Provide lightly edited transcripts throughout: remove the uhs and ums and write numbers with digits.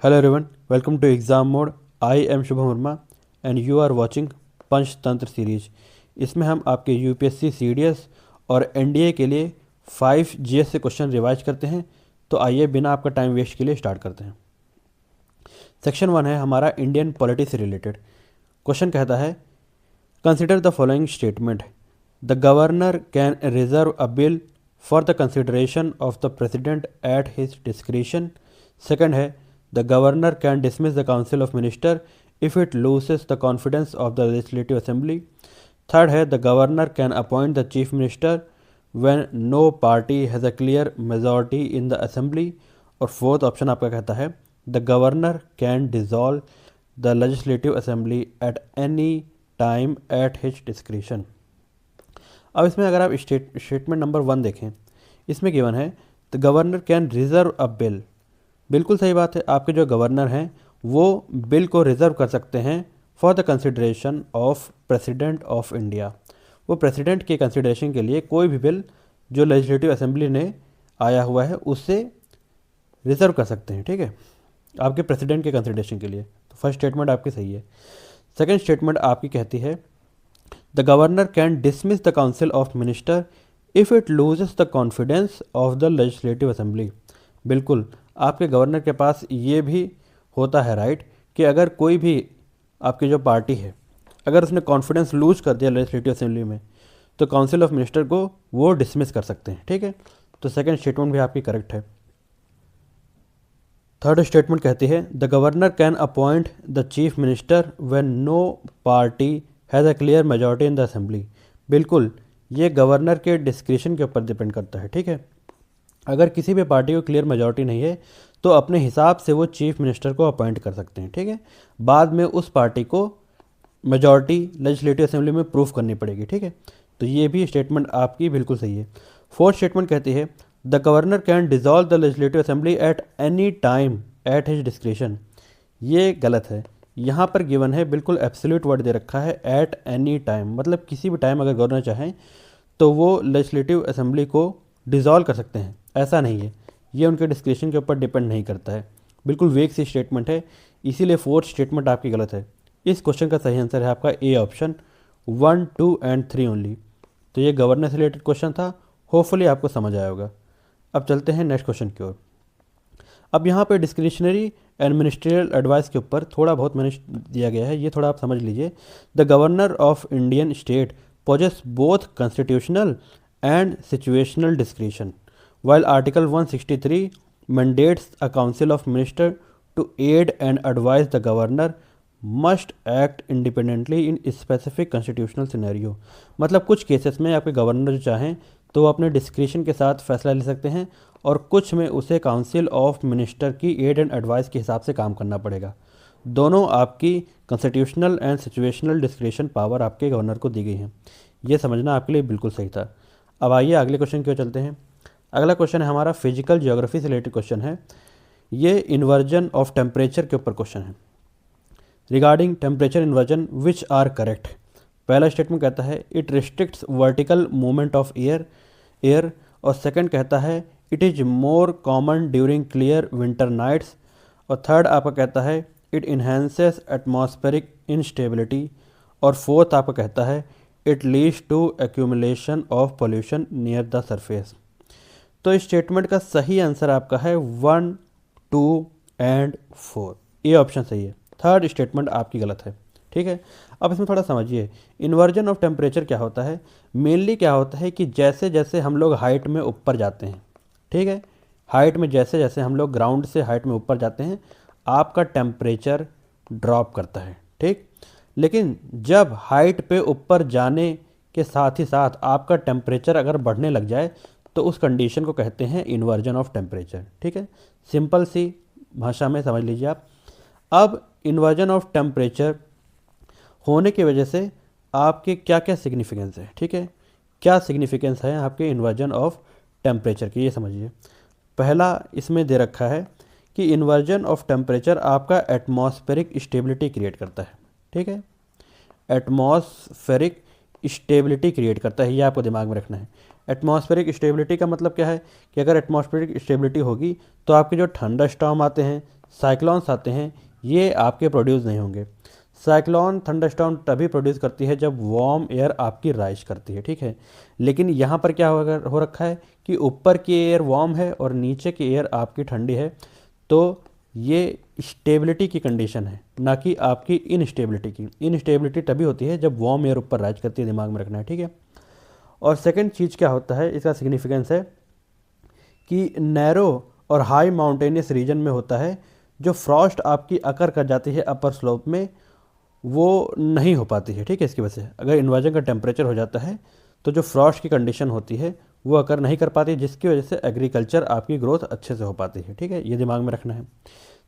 Hello everyone, welcome to exam mode. I am Shubham Verma and you are watching Panchatantra series. इसमें हम आपके UPSC CDS और NDA के लिए 5 जीएस से क्वेश्चन रिवाइज करते हैं। तो आइए बिना आपका टाइम वेस्ट के लिए स्टार्ट करते हैं। सेक्शन 1 है हमारा इंडियन पॉलिटी से रिलेटेड। क्वेश्चन कहता है consider the following statement, the governor can reserve a bill for the consideration of the president at his discretion. Second है the governor can dismiss the council of minister if it loses the confidence of the legislative assembly. Third है the governor can appoint the chief minister when no party has a clear majority in the assembly. और fourth option आपका कहता है the governor can dissolve the legislative assembly at any time at his discretion. अब इसमें अगर आप statement number 1 देखें, इसमें गिवन है the governor can reserve a bill. बिल्कुल सही बात है, आपके जो गवर्नर हैं वो बिल को रिजर्व कर सकते हैं for the consideration of president of India. वो प्रेसिडेंट के कंसिडरेशन के लिए कोई भी बिल जो लेजिस्लेटिव असेंबली ने आया हुआ है उससे रिजर्व कर सकते हैं, ठीक है, आपके प्रेसिडेंट के कंसिडरेशन के लिए। तो फर्स्ट स्टेटमेंट आपकी सही है। सेकेंड स्टेटमेंट आपकी कहती है the governor can dismiss the council of minister if it loses the confidence of the legislative assembly. बिल्कुल, आपके गवर्नर के पास ये भी होता है राइट कि अगर कोई भी आपकी जो पार्टी है अगर उसने कॉन्फिडेंस लूज कर दिया लेजिस्लेटिव असेंबली में तो काउंसिल ऑफ मिनिस्टर को वो डिसमिस कर सकते हैं, ठीक है। तो सेकंड स्टेटमेंट भी आपकी करेक्ट है। थर्ड स्टेटमेंट कहती है the governor can appoint the chief minister when no party has a clear majority in the assembly. बिल्कुल, ये गवर्नर के डिस्क्रिशन के ऊपर डिपेंड करता है, ठीक है। अगर किसी भी पार्टी को क्लियर मेजॉरिटी नहीं है तो अपने हिसाब से वो चीफ मिनिस्टर को अपॉइंट कर सकते हैं, ठीक है। बाद में उस पार्टी को मेजॉरिटी लेजिस्लेटिव असेंबली में प्रूफ करनी पड़ेगी, ठीक है। तो ये भी स्टेटमेंट आपकी बिल्कुल सही है। फोर्थ स्टेटमेंट कहती है the governor can dissolve the legislative assembly at any time at his discretion. ये गलत है, यहाँ पर गिवन है बिल्कुल एब्सोल्यूट वर्ड दे रखा है एट एनी टाइम, मतलब किसी भी टाइम अगर गवर्नर चाहें तो वो लेजिस्लेटिव असेंबली को डिसॉल्व कर सकते हैं, ऐसा नहीं है। ये उनके डिस्क्रिप्शन के ऊपर डिपेंड नहीं करता है, बिल्कुल वेग सी स्टेटमेंट है, इसीलिए फोर्थ स्टेटमेंट आपकी गलत है। इस क्वेश्चन का सही आंसर है आपका ए ऑप्शन 1, 2 एंड 3 ओनली। तो ये गवर्नर से रिलेटेड क्वेश्चन था, होपफुली आपको समझ आया होगा। अब चलते हैं नेक्स्ट क्वेश्चन की ओर। अब यहाँ पे डिस्क्रिशनरी एंड मिनिस्ट्रियल एडवाइस के ऊपर थोड़ा बहुत मैंने दिया गया है, ये थोड़ा आप समझ लीजिए। The governor of Indian state possess both constitutional and situational discretion, while Article 163 mandates a council of ministers to aid and advise the governor must act independently in specific constitutional scenario। मतलब कुछ cases में आपके governor जो चाहें तो वो अपने discretion के साथ फैसला ले सकते हैं और कुछ में उसे काउंसिल ऑफ मिनिस्टर की एड एंड एडवाइस के हिसाब से काम करना पड़ेगा। दोनों आपकी constitutional and situational discretion power आपके गवर्नर को दी गई हैं। ये समझना आपके लिए बिल्कुल सही था। अब आइए अगले क्वेश्चन की ओर चलते हैं। अगला क्वेश्चन है हमारा फिजिकल ज्योग्राफी से रिलेटेड क्वेश्चन है। ये इन्वर्जन ऑफ टेम्परेचर के ऊपर क्वेश्चन है। Regarding temperature inversion which are correct. पहला स्टेटमेंट कहता है it restricts vertical movement of air और सेकंड कहता है it is more common during clear winter nights और थर्ड आपका कहता है इट इन्हेंसेस एटमॉस्फेरिक इंस्टेबिलिटी और फोर्थ आपका कहता है it leads to accumulation of pollution near the surface. तो इस स्टेटमेंट का सही आंसर आपका है 1, 2 एंड 4। ये ऑप्शन सही है, थर्ड स्टेटमेंट आपकी गलत है, ठीक है। अब इसमें थोड़ा समझिए इन्वर्जन ऑफ टेम्परेचर क्या होता है। मेनली क्या होता है कि जैसे जैसे हम लोग हाइट में ऊपर जाते हैं, ठीक है, हाइट में जैसे जैसे हम लोग ग्राउंड से हाइट में ऊपर जाते हैं आपका टेम्परेचर ड्रॉप करता है, ठीक। लेकिन जब हाइट पे ऊपर जाने के साथ ही साथ आपका टेम्परेचर अगर बढ़ने लग जाए तो उस कंडीशन को कहते हैं इन्वर्जन ऑफ टेम्परेचर, ठीक है। सिंपल सी भाषा में समझ लीजिए आप। अब इन्वर्जन ऑफ टेम्परेचर होने की वजह से आपके क्या क्या सिग्निफिकेंस है, ठीक है, क्या सिग्निफिकेंस है आपके इन्वर्जन ऑफ टेम्परेचर की, ये समझिए। पहला इसमें दे रखा है कि इन्वर्जन ऑफ टेम्परेचर आपका एटमॉस्फेरिक स्टेबिलिटी क्रिएट करता है, ठीक है, एटमॉस्फेरिक स्टेबिलिटी क्रिएट करता है, ये आपको दिमाग में रखना है। एटमॉस्फेरिक स्टेबिलिटी का मतलब क्या है कि अगर एटमॉस्फेरिक स्टेबिलिटी होगी तो आपके जो थंडर स्टॉर्म आते हैं, साइक्लोन्स आते हैं ये आपके प्रोड्यूस नहीं होंगे। साइक्लोन थंडरस्टॉर्म तभी प्रोड्यूस करती है जब वार्म एयर आपकी राइज करती है, ठीक है। लेकिन यहाँ पर क्या हो रखा है कि ऊपर की एयर वार्म है और नीचे की एयर आपकी ठंडी है, तो ये स्टेबिलिटी की कंडीशन है, ना कि आपकी इनस्टेबिलिटी की। इनस्टेबिलिटी तभी होती है जब वार्म एयर ऊपर राइज करती है, दिमाग में रखना है, ठीक है। और सेकंड चीज़ क्या होता है, इसका सिग्निफिकेंस है कि नैरो और हाई माउंटेनियस रीजन में होता है जो फ्रॉस्ट आपकी अकर कर जाती है अपर स्लोप में, वो नहीं हो पाती है, ठीक है। इसकी वजह से अगर इन्वर्जन का टेम्परेचर हो जाता है तो जो फ्रॉस्ट की कंडीशन होती है वो अकर नहीं कर पाती, जिसकी वजह से एग्रीकल्चर आपकी ग्रोथ अच्छे से हो पाती है, ठीक है। ये दिमाग में रखना है।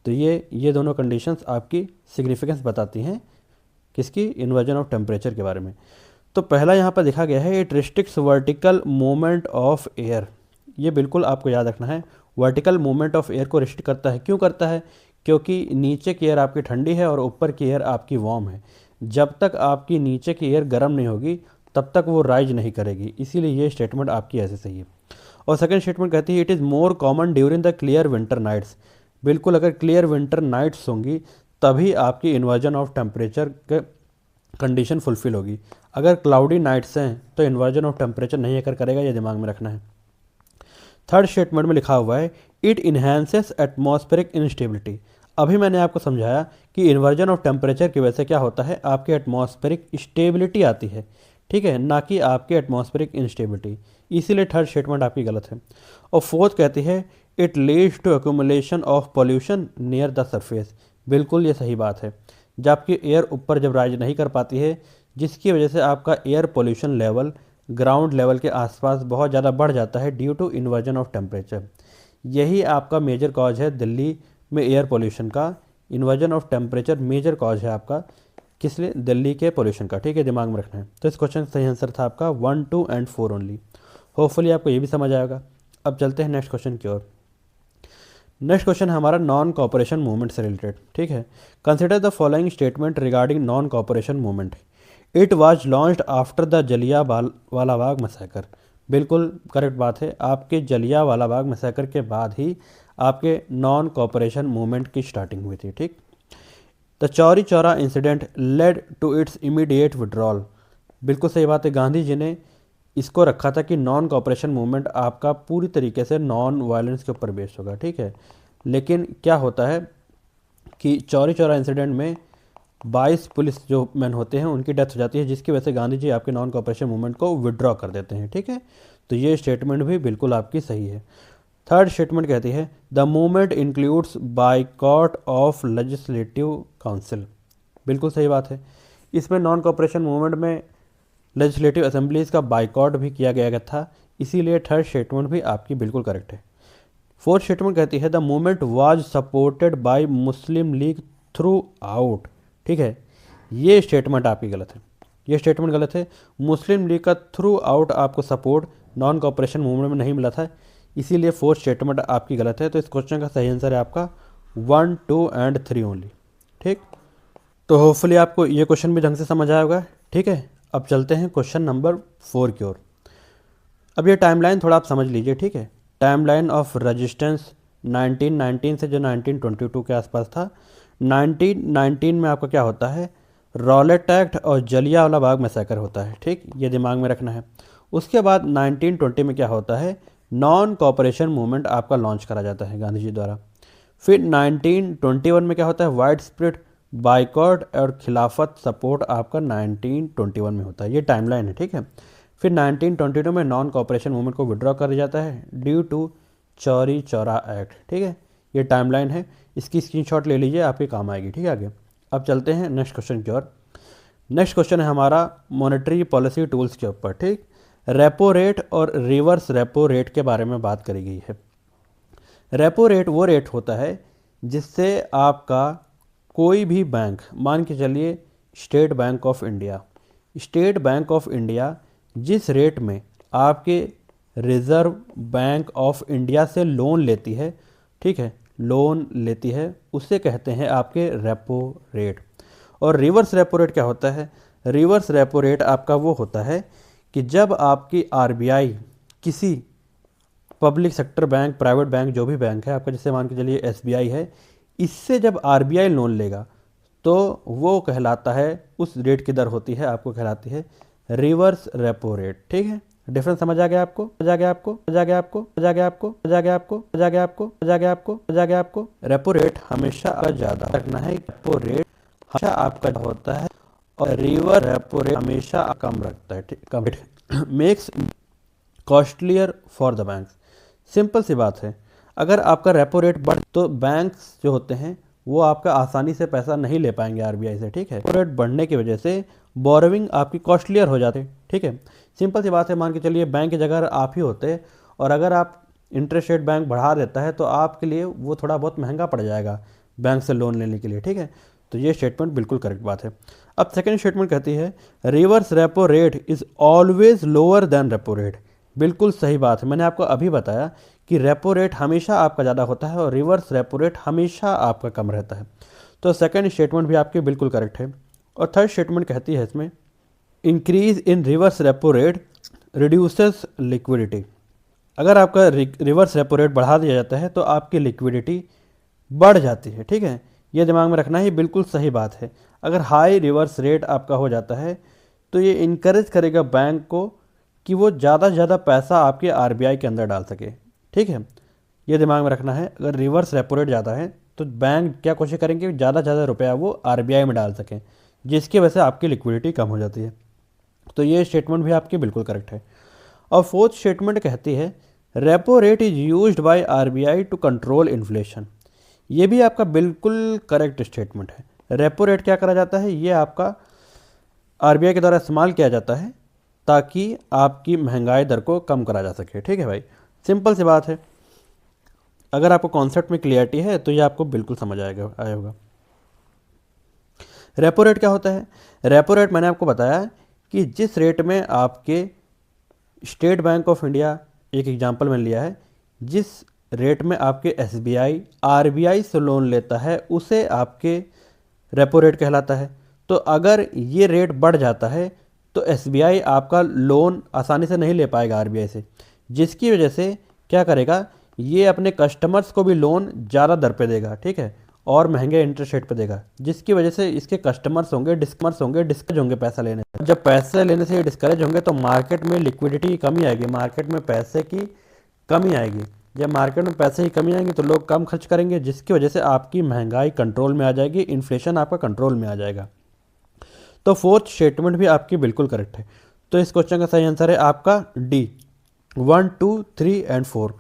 तो ये दोनों कंडीशंस आपकी सिग्निफिकेंस बताती हैं किसकी, इन्वर्जन ऑफ टेम्परेचर के बारे में। तो पहला यहाँ पर देखा गया है it restricts vertical movement of air. ये बिल्कुल आपको याद रखना है, वर्टिकल मूवमेंट ऑफ एयर को रिस्ट्रिक्ट करता है। क्यों करता है? क्योंकि नीचे की एयर आपकी ठंडी है और ऊपर की एयर आपकी वार्म है। जब तक आपकी नीचे की एयर गर्म नहीं होगी तब तक वो राइज नहीं करेगी, इसीलिए ये स्टेटमेंट आपकी ऐसे सही है। और सेकंड स्टेटमेंट कहती है it is more common during the clear winter nights. बिल्कुल, अगर क्लियर विंटर नाइट्स होंगी तभी आपकी inversion of temperature condition fulfil होगी। अगर क्लाउडी नाइट्स हैं तो इन्वर्जन ऑफ टेम्परेचर नहीं अकर करेगा, ये दिमाग में रखना है। थर्ड स्टेटमेंट में लिखा हुआ है इट इन्हेंसेस एटमॉस्फेरिक इंस्टेबिलिटी। अभी मैंने आपको समझाया कि इन्वर्जन ऑफ टेम्परेचर की वजह से क्या होता है, आपकी एटमॉस्फेरिक स्टेबिलिटी आती है, ठीक है, ना कि आपकी एटमॉस्फेरिक इंस्टेबिलिटी। इसीलिए थर्ड स्टेटमेंट आपकी गलत है। और फोर्थ कहती है it leads to accumulation of pollution near the surface. बिल्कुल ये सही बात है, जबकि एयर ऊपर जब राइज नहीं कर पाती है जिसकी वजह से आपका air pollution level ground level के आसपास बहुत ज़्यादा बढ़ जाता है due to inversion of temperature. यही आपका मेजर कॉज है दिल्ली में एयर पोल्यूशन का। Inversion of temperature major cause है आपका, किस लिए, दिल्ली के पोल्यूशन का, ठीक है, दिमाग में रखना है। तो इस क्वेश्चन का सही आंसर था आपका 1, 2 एंड 4 ओनली। होपफुली आपको ये भी समझ आएगा। अब चलते हैं नेक्स्ट क्वेश्चन की ओर। नेक्स्ट क्वेश्चन है हमारा नॉन कॉपरेशन मूवमेंट से रिलेटेड, ठीक है। Consider the following statement regarding non cooperation movement. It was launched after the Jallianwala Bagh massacre. बिल्कुल करेक्ट बात है, आपके जलियांवाला बाग मैसेकर के बाद ही आपके नॉन कॉपरेशन मूवमेंट की स्टार्टिंग हुई थी, ठीक। The Chauri Chaura incident led to its immediate withdrawal. बिल्कुल सही बात है, गांधी जी ने इसको रखा था कि नॉन कॉपरेशन मूवमेंट आपका पूरी तरीके से नॉन वायलेंस के ऊपर बेस्ड होगा, ठीक है। लेकिन क्या होता है कि चौरी चौरा इंसिडेंट में 22 पुलिस जो मैन होते हैं उनकी डेथ हो जाती है, जिसकी वजह से गांधी जी आपके नॉन कॉपरेशन मूवमेंट को विड्रॉ कर देते हैं, ठीक है। तो ये स्टेटमेंट भी बिल्कुल आपकी सही है। थर्ड स्टेटमेंट कहती है the movement includes boycott of legislative council. बिल्कुल सही बात है, इसमें नॉन कॉपरेशन मूवमेंट में लेजिस्लेटिव असेंबलीज का बाइकॉट भी किया गया था, इसीलिए थर्ड स्टेटमेंट भी आपकी बिल्कुल करेक्ट है। फोर्थ स्टेटमेंट कहती है the movement was supported by Muslim league through out, ठीक है। ये स्टेटमेंट आपकी गलत है, ये स्टेटमेंट गलत है। मुस्लिम लीग का थ्रू आउट आपको सपोर्ट नॉन कॉपरेशन मूवमेंट में नहीं मिला था, इसीलिए फोर्थ स्टेटमेंट आपकी गलत है। तो इस क्वेश्चन का सही आंसर है आपका 1, 2 एंड 3 ओनली, ठीक। तो होपफुली आपको ये क्वेश्चन भी ढंग से समझ आया होगा, ठीक है। अब चलते हैं क्वेश्चन नंबर 4 की ओर। अब ये टाइमलाइन थोड़ा आप समझ लीजिए, ठीक है। टाइमलाइन ऑफ रेजिस्टेंस 1919 से जो 1922 के आसपास था। 1919 में आपका क्या होता है, रॉलेट एक्ट और जलियांवाला बाग मैसेकर होता है, ठीक, ये दिमाग में रखना है। उसके बाद 1920 में क्या होता है, नॉन कॉपरेशन मूवमेंट आपका लॉन्च करा जाता है गांधी जी द्वारा। फिर 1921 में क्या होता है, वाइड स्प्रेड बाइकॉट और खिलाफत सपोर्ट आपका 1921 में होता है। ये टाइमलाइन है, ठीक है। फिर 1922 में नॉन कॉपरेशन मूवमेंट को विड्रॉ कर जाता है due to Chauri Chaura act, ठीक है। ये टाइमलाइन है, इसकी स्क्रीनशॉट ले लीजिए, आपके काम आएगी, ठीक है। आगे अब चलते हैं नेक्स्ट क्वेश्चन की ओर। नेक्स्ट क्वेश्चन है हमारा मॉनेटरी पॉलिसी टूल्स के ऊपर, ठीक। रेपो रेट और रिवर्स रेपो रेट के बारे में बात करी गई है। रेपो रेट वो रेट होता है जिससे आपका कोई भी बैंक, मान के चलिए state bank of India, state bank of India जिस रेट में आपके रिज़र्व बैंक ऑफ इंडिया से लोन लेती है, ठीक है, लोन लेती है, उसे कहते हैं आपके रेपो रेट। और रिवर्स रेपो रेट क्या होता है, रिवर्स रेपो रेट आपका वो होता है कि जब आपकी आरबीआई किसी public sector bank, private bank, जो भी बैंक है आपका, जैसे मान के चलिए एसबीआई है, इससे जब आरबीआई लोन लेगा तो वो कहलाता है, उस रेट की दर होती है आपको कहलाती है रिवर्स रेपो रेट। ठीक है, डिफरेंस समझ आ गया आपको, समझ आ गया आपको, समझ आ गया आपको, समझ आ गया आपको, समझ आ गया आपको, समझ आ गया आपको, समझ आ गया आपको, समझ आ गया आपको। रेपो रेट हमेशा आपका ज़्यादा रखना है, रेपो रेट हमेशा आपका होता है और रिवर्स रेपो रेट हमेशा कम रखता है। कम makes costlier for the banks. Simple सी बात है, अगर आपका रेपो रेट बढ़ तो बैंक्स जो होते हैं वो आपका आसानी से पैसा नहीं ले पाएंगे आरबीआई से। ठीक है, रेपो रेट बढ़ने की वजह से बोरोविंग आपकी कॉस्टलियर हो जाती है। ठीक है, सिंपल सी बात है, मान के चलिए बैंक की जगह आप ही होते और अगर आप इंटरेस्ट रेट बैंक बढ़ा देता है तो आपके लिए वो थोड़ा बहुत महंगा पड़ जाएगा बैंक से लोन लेने के लिए। ठीक है, तो ये स्टेटमेंट बिल्कुल करेक्ट बात है। अब सेकेंड स्टेटमेंट कहती है reverse repo rate is always lower than repo rate. बिल्कुल सही बात है, मैंने आपको अभी बताया कि रेपो रेट हमेशा आपका ज़्यादा होता है और रिवर्स रेपो रेट हमेशा आपका कम रहता है। तो सेकंड स्टेटमेंट भी आपकी बिल्कुल करेक्ट है। और थर्ड स्टेटमेंट कहती है इसमें increase in reverse repo rate reduces liquidity. अगर आपका रिवर्स रेपो रेट बढ़ा दिया जाता है तो आपकी लिक्विडिटी बढ़ जाती है। ठीक है, ये दिमाग में रखना ही बिल्कुल सही बात है। अगर हाई रिवर्स रेट आपका हो जाता है तो ये इनकरेज करेगा बैंक को कि वो ज़्यादा से ज़्यादा पैसा आपके आरबीआई के अंदर डाल सके। ठीक है, ये दिमाग में रखना है, अगर रिवर्स रेपो रेट ज़्यादा है तो बैंक क्या कोशिश करेंगे कि ज़्यादा से ज़्यादा रुपया वो आरबीआई में डाल सकें, जिसकी वजह से आपकी लिक्विडिटी कम हो जाती है। तो ये स्टेटमेंट भी आपकी बिल्कुल करेक्ट है। और फोर्थ स्टेटमेंट कहती है repo rate is used by RBI to control inflation. ये भी आपका बिल्कुल करेक्ट स्टेटमेंट है। रेपो रेट क्या करा जाता है, ये आपका आरबीआई के द्वारा इस्तेमाल किया जाता है ताकि आपकी महंगाई दर को कम करा जा सके। ठीक है भाई, सिंपल सी बात है, अगर आपको कॉन्सेप्ट में क्लियरिटी है तो ये आपको बिल्कुल समझ आया होगा। रेपो रेट क्या होता है? रेपो रेट मैंने आपको बताया कि जिस रेट में आपके स्टेट बैंक ऑफ इंडिया, एक एग्जांपल मैंने लिया है, जिस रेट में आपके एसबीआई आरबीआई से लोन लेता है उसे आपके रेपो रेट कहलाता है। तो अगर ये रेट बढ़ जाता है तो एसबीआई आपका लोन आसानी से नहीं ले पाएगा आरबीआई से, जिसकी वजह से क्या करेगा, ये अपने कस्टमर्स को भी लोन ज़्यादा दर पे देगा। ठीक है, और महंगे इंटरेस्ट रेट पे देगा, जिसकी वजह से इसके कस्टमर्स होंगे डिस्करेज होंगे पैसा लेने से। जब पैसे लेने से डिस्करेज होंगे तो मार्केट में लिक्विडिटी की कमी आएगी, मार्केट में पैसे की कमी आएगी। जब मार्केट में पैसे की कमी आएगी तो लोग कम खर्च करेंगे, जिसकी वजह से आपकी महंगाई कंट्रोल में आ जाएगी, इन्फ्लेशन आपका कंट्रोल में आ जाएगा। तो फोर्थ स्टेटमेंट भी आपकी बिल्कुल करेक्ट है। तो इस क्वेश्चन का सही आंसर है आपका डी, 1, 2, 3 एंड 4।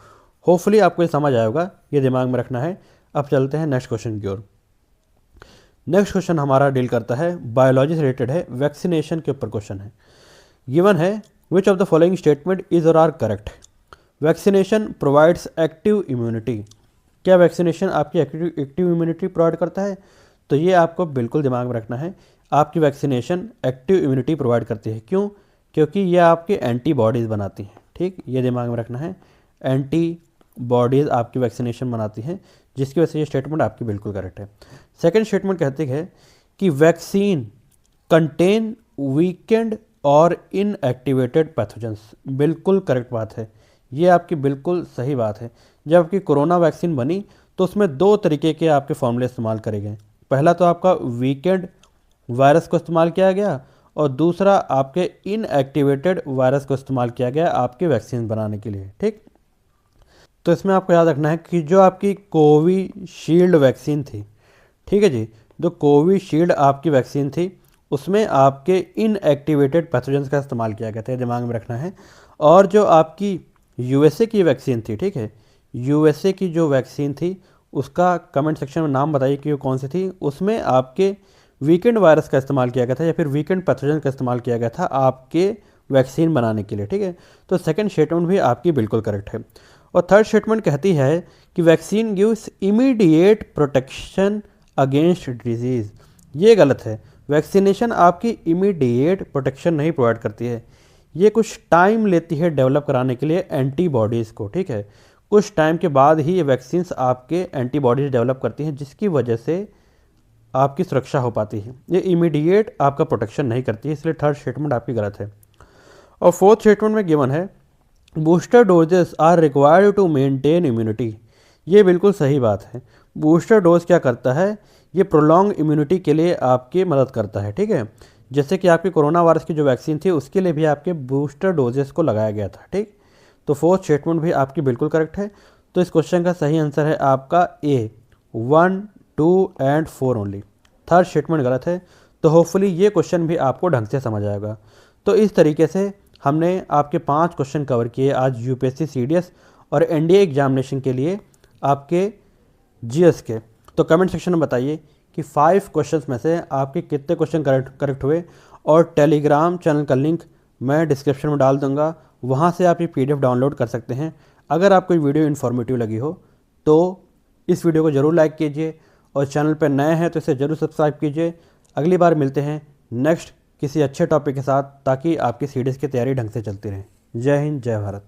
होपफुली आपको ये समझ आया होगा, ये दिमाग में रखना है। अब चलते हैं नेक्स्ट क्वेश्चन की ओर। नेक्स्ट क्वेश्चन हमारा डील करता है बायोलॉजी से रिलेटेड है, वैक्सीनेशन के ऊपर क्वेश्चन है। गिवन है which of the following statement is और are correct. Vaccination provides active immunity. क्या वैक्सीनेशन आपकी एक्टिव इम्यूनिटी प्रोवाइड करता है? तो ये आपको बिल्कुल दिमाग में रखना है, आपकी वैक्सीनेशन एक्टिव इम्यूनिटी प्रोवाइड करती है। क्यों? क्योंकि ये आपके एंटीबॉडीज़ बनाती हैं। ठीक, ये दिमाग में रखना है, एंटीबॉडीज़ आपकी वैक्सीनेशन बनाती हैं, जिसकी वजह से ये स्टेटमेंट आपकी बिल्कुल करेक्ट है। सेकेंड स्टेटमेंट कहती है कि वैक्सीन कंटेन वीकेंड और इनएक्टिवेटेड पैथोजेंस। बिल्कुल करेक्ट बात है, ये आपकी बिल्कुल सही बात है। जब आपकी कोरोना वैक्सीन बनी तो उसमें 2 तरीके के आपके फॉर्मूले इस्तेमाल करे गए। पहला तो आपका वीकेंड वायरस को इस्तेमाल किया गया और दूसरा आपके इनएक्टिवेटेड वायरस को इस्तेमाल किया गया आपके वैक्सीन बनाने के लिए। ठीक, तो इसमें आपको याद रखना है कि जो आपकी कोविशील्ड वैक्सीन थी, ठीक है जी, जो कोविशील्ड आपकी वैक्सीन थी उसमें आपके इनएक्टिवेटेड पैथोजेंस का इस्तेमाल किया गया था, दिमाग में रखना है। और जो आपकी यूएसए की वैक्सीन थी, ठीक है, यूएसए की जो वैक्सीन थी उसका कमेंट सेक्शन में नाम बताइए कि वो कौन सी थी। उसमें आपके वीकेंड वायरस का इस्तेमाल किया गया था या फिर वीकेंड पैथोजन का इस्तेमाल किया गया था आपके वैक्सीन बनाने के लिए। ठीक है, तो सेकंड स्टेटमेंट भी आपकी बिल्कुल करेक्ट है। और थर्ड स्टेटमेंट कहती है कि vaccine gives immediate protection against disease. ये गलत है, वैक्सीनेशन आपकी इमीडिएट प्रोटेक्शन नहीं प्रोवाइड करती है, ये कुछ टाइम लेती है डेवलप कराने के लिए एंटीबॉडीज़ को। ठीक है, कुछ टाइम के बाद ही ये वैक्सीन्स आपके एंटीबॉडीज़ डेवलप करती हैं, जिसकी वजह से आपकी सुरक्षा हो पाती है। ये इमीडिएट आपका प्रोटेक्शन नहीं करती है, इसलिए थर्ड स्टेटमेंट आपकी गलत है। और फोर्थ स्टेटमेंट में गिवन है booster doses are required to maintain immunity. ये बिल्कुल सही बात है। बूस्टर डोज क्या करता है, ये प्रोलॉन्ग इम्यूनिटी के लिए आपकी मदद करता है, ठीक है। जैसे कि आपकी कोरोना वायरस की जो वैक्सीन थी उसके लिए भी आपके बूस्टर डोजेस को लगाया गया था, ठीक। तो फोर्थ स्टेटमेंट भी आपकी बिल्कुल करेक्ट है। तो इस क्वेश्चन का सही आंसर है आपका ए, 1, 2 एंड 4 ओनली। थर्ड स्टेटमेंट गलत है। तो होपफुली ये क्वेश्चन भी आपको ढंग से समझ आएगा। तो इस तरीके से हमने आपके 5 क्वेश्चन कवर किए आज यूपीएससी सीडीएस और एनडीए एग्जामिनेशन के लिए आपके जीएस के। तो कमेंट सेक्शन में बताइए कि 5 क्वेश्चंस में से आपके कितने क्वेश्चन करेक्ट हुए। और टेलीग्राम चैनल का लिंक मैं डिस्क्रिप्शन में डाल दूंगा, वहाँ से आप ये पीडीएफ डाउनलोड कर सकते हैं। अगर आपको वीडियो इन्फॉर्मेटिव लगी हो तो इस वीडियो को ज़रूर लाइक कीजिए और चैनल पर नए हैं तो इसे ज़रूर सब्सक्राइब कीजिए। अगली बार मिलते हैं नेक्स्ट किसी अच्छे टॉपिक के साथ, ताकि आपकी सीडीएस की तैयारी ढंग से चलती रहे। जय हिंद, जय भारत।